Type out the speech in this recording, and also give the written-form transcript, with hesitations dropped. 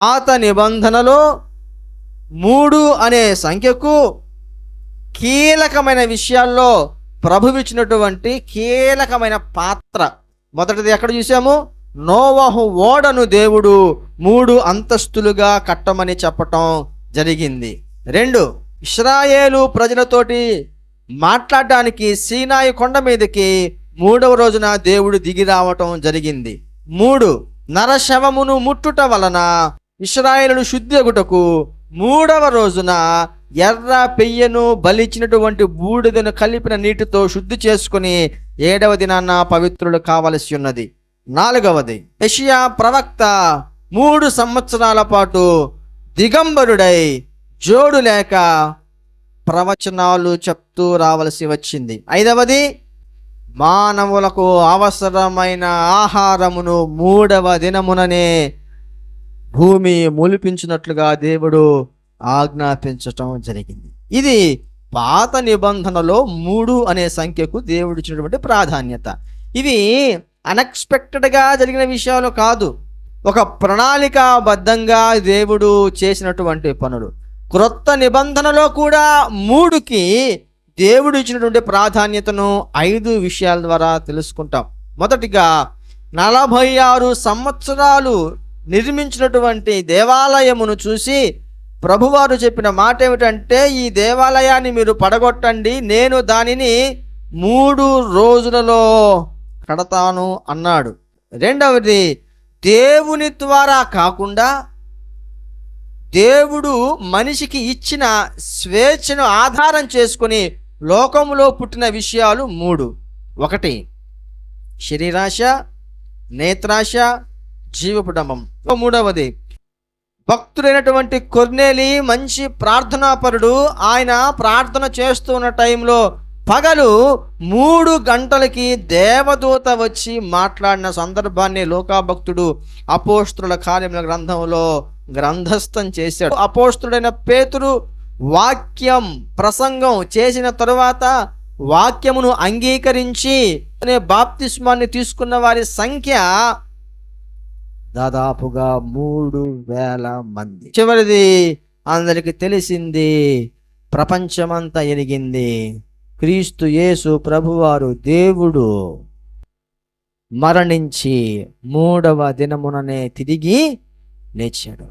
పాత నిబంధనలో 3 అనే సంఖ్యకు కీలకమైన విషయాల్లో ప్రభువిచ్చినటువంటి కీలకమైన పాత్ర. మొదటిది ఎక్కడ చూసాము? నోవహు ఓడను దేవుడు 3 అంతస్తులుగా కట్టమని చెప్పటం జరిగింది. 2, ఇశ్రాయేలు ప్రజలతోటి మాట్లాడడానికి సీనాయి కొండ మీదకి 3వ రోజున దేవుడు దిగి రావటం జరిగింది. 3, నరశవమును ముట్టుట వలన ఇశ్రాయేలు శుద్ధి అగుటకు 3వ రోజున ఎర్ర పెయ్యను బలిచ్చినటువంటి బూడిదను కలిపిన నీటితో శుద్ధి చేసుకుని 7వ దినాన పవిత్రులు కావలసి ఉన్నది. 4వది, యెషయా ప్రవక్త 3 సంవత్సరాల పాటు దిగంబరుడై జోడు లేక ప్రవచనాలు చెప్తూ రావలసి వచ్చింది. 5వది, మానవులకు అవసరమైన ఆహారమును 3వ దినముననే భూమి మొలిపించినట్లుగా దేవుడు ఆజ్ఞాపించటం జరిగింది. ఇది పాత నిబంధనలో 3 అనే సంఖ్యకు దేవుడు ఇచ్చినటువంటి ప్రాధాన్యత. ఇవి అన్ఎక్స్పెక్టెడ్గా జరిగిన విషయాలు కాదు, ఒక ప్రణాళికాబద్ధంగా దేవుడు చేసినటువంటి పనులు. క్రొత్త నిబంధనలో కూడా 3కి దేవుడు ఇచ్చినటువంటి ప్రాధాన్యతను 5 విషయాల ద్వారా తెలుసుకుంటాం. మొదటిగా 46 సంవత్సరాలు నిర్మించినటువంటి దేవాలయమును చూసి ప్రభువారు చెప్పిన మాట ఏమిటంటే, ఈ దేవాలయాన్ని మీరు పడగొట్టండి, నేను దానిని 3 రోజులలో కడతాను అన్నాడు. 2వది, దేవుని ద్వారా కాకుండా దేవుడు మనిషికి ఇచ్చిన స్వేచ్ఛను ఆధారం చేసుకుని లోకంలో పుట్టిన విషయాలు 3. 1, శరీరాశ, నేత్రాశ, జీవపుడంబం. 3వది, భక్తుడైనటువంటి కొర్నేలి మంచి ప్రార్థనాపరుడు. ఆయన ప్రార్థన చేస్తూ ఉన్న టైంలో పగలు 3 గంటలకి దేవదూత వచ్చి మాట్లాడిన సందర్భాన్ని లోకాభక్తుడు అపోస్తుల కార్యముల గ్రంథంలో గ్రంథస్థం చేశాడు. అపోస్తుడైన పేతురు వాక్యం ప్రసంగం చేసిన తరువాత వాక్యమును అంగీకరించి బాప్తిస్మాన్ని తీసుకున్న వారి సంఖ్య దాదాపుగా 3,000 మంది. చివరిది అందరికి తెలిసింది, ప్రపంచమంతా ఎరిగింది, క్రీస్తు యేసు ప్రభువారు దేవుడు మరణించి 3వ దినముననే తిరిగి లేచాడు.